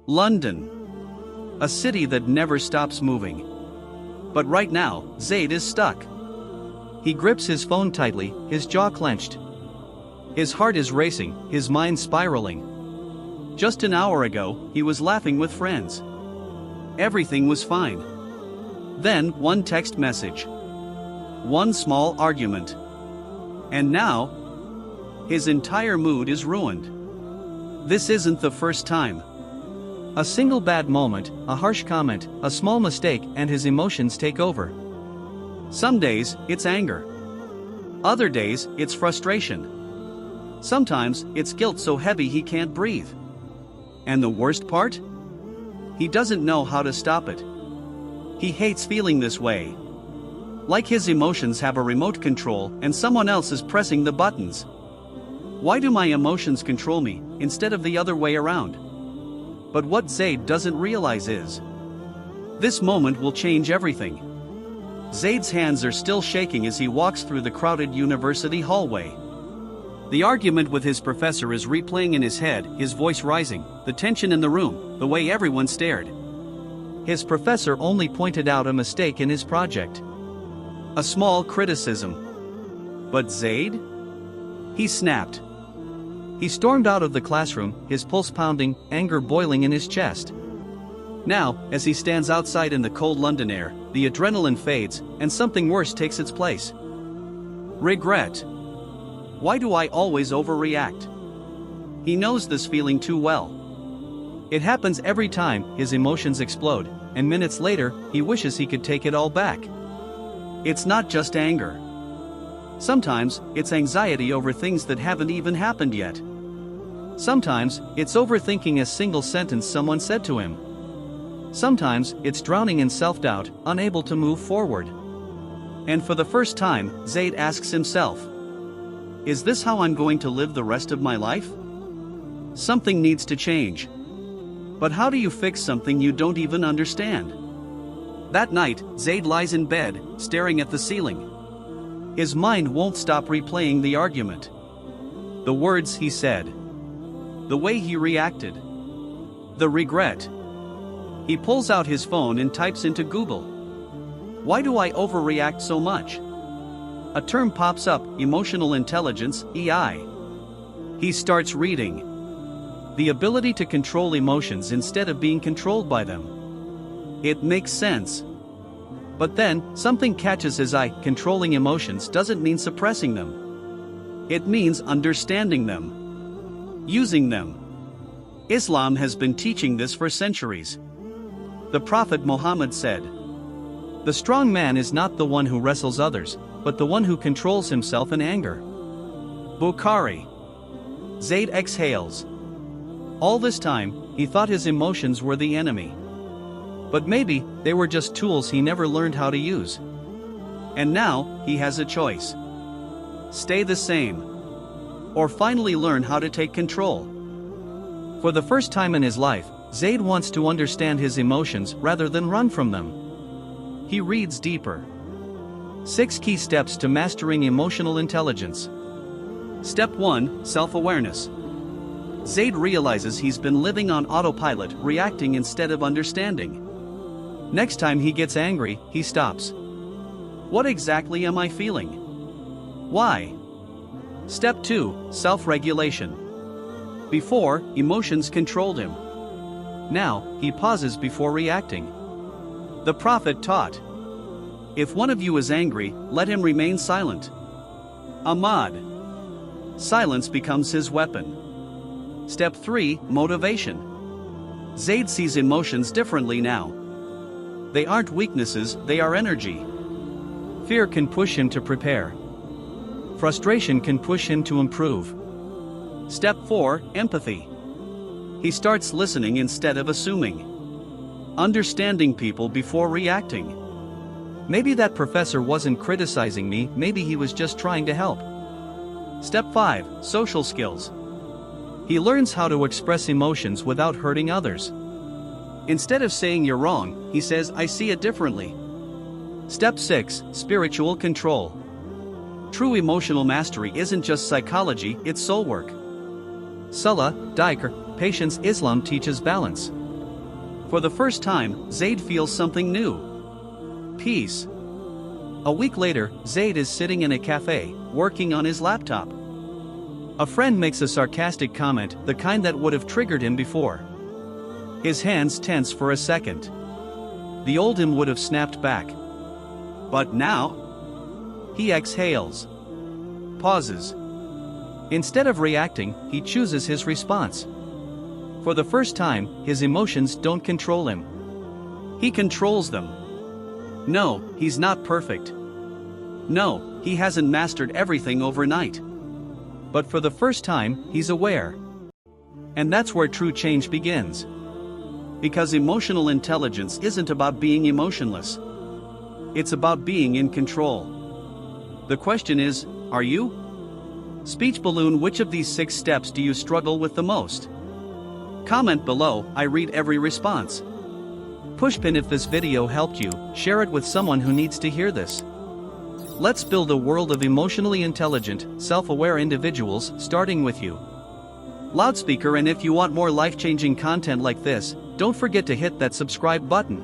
London. A city that never stops moving. But right now, Zaid is stuck. He grips his phone tightly, his jaw clenched. His heart is racing, his mind spiraling. Just an hour ago, he was laughing with friends. Everything was fine. Then, one text message. One small argument. And now, his entire mood is ruined. This isn't the first time. A single bad moment, a harsh comment, a small mistake, and his emotions take over. Some days, it's anger. Other days, it's frustration. Sometimes, it's guilt so heavy he can't breathe. And the worst part? He doesn't know how to stop it. He hates feeling this way. Like his emotions have a remote control and someone else is pressing the buttons. Why do my emotions control me, instead of the other way around? But what Zaid doesn't realize is, this moment will change everything. Zaid's hands are still shaking as he walks through the crowded university hallway. The argument with his professor is replaying in his head, his voice rising, the tension in the room, the way everyone stared. His professor only pointed out a mistake in his project. A small criticism. But Zaid? He snapped. He stormed out of the classroom, his pulse pounding, anger boiling in his chest. Now, as he stands outside in the cold London air, the adrenaline fades, and something worse takes its place. Regret. Why do I always overreact? He knows this feeling too well. It happens every time his emotions explode, and minutes later, he wishes he could take it all back. It's not just anger. Sometimes, it's anxiety over things that haven't even happened yet. Sometimes, it's overthinking a single sentence someone said to him. Sometimes, it's drowning in self-doubt, unable to move forward. And for the first time, Zaid asks himself, is this how I'm going to live the rest of my life? Something needs to change. But how do you fix something you don't even understand? That night, Zaid lies in bed, staring at the ceiling. His mind won't stop replaying the argument. The words he said. The way he reacted. The regret. He pulls out his phone and types into Google. Why do I overreact so much? A term pops up, emotional intelligence, EI. He starts reading. The ability to control emotions instead of being controlled by them. It makes sense. But then, something catches his eye. Controlling emotions doesn't mean suppressing them. It means understanding them. Using them. Islam has been teaching this for centuries. The Prophet Muhammad said, "The strong man is not the one who wrestles others, but the one who controls himself in anger." Bukhari. Zaid exhales. All this time, he thought his emotions were the enemy. But maybe, they were just tools he never learned how to use. And now, he has a choice. Stay the same. Or finally learn how to take control. For the first time in his life, Zaid wants to understand his emotions rather than run from them. He reads deeper. 6 key steps to mastering emotional intelligence. Step 1, self-awareness. Zaid realizes he's been living on autopilot, reacting instead of understanding. Next time he gets angry, he stops. What exactly am I feeling? Why? Step 2, self-regulation. Before, emotions controlled him. Now, he pauses before reacting. The Prophet taught, if one of you is angry, let him remain silent. Ahmad. Silence becomes his weapon. Step 3, motivation. Zaid sees emotions differently now. They aren't weaknesses, they are energy. Fear can push him to prepare. Frustration can push him to improve. Step 4, empathy. He starts listening instead of assuming. Understanding people before reacting. Maybe that professor wasn't criticizing me, maybe he was just trying to help. Step 5, social skills. He learns how to express emotions without hurting others. Instead of saying you're wrong, he says I see it differently. Step 6, spiritual control. True emotional mastery isn't just psychology, it's soul work. Salah, Dhikr, patience. Islam teaches balance. For the first time, Zaid feels something new. Peace. A week later, Zaid is sitting in a cafe, working on his laptop. A friend makes a sarcastic comment, the kind that would have triggered him before. His hands tense for a second. The old him would have snapped back. But now? He exhales. Pauses. Instead of reacting, he chooses his response. For the first time, his emotions don't control him. He controls them. No, he's not perfect. No, he hasn't mastered everything overnight. But for the first time, he's aware. And that's where true change begins. Because emotional intelligence isn't about being emotionless. It's about being in control. The question is, are you? Speech balloon, which of these 6 steps do you struggle with the most? Comment below, I read every response. Pushpin if this video helped you, share it with someone who needs to hear this. Let's build a world of emotionally intelligent, self-aware individuals, starting with you. Loudspeaker, and if you want more life-changing content like this, don't forget to hit that subscribe button.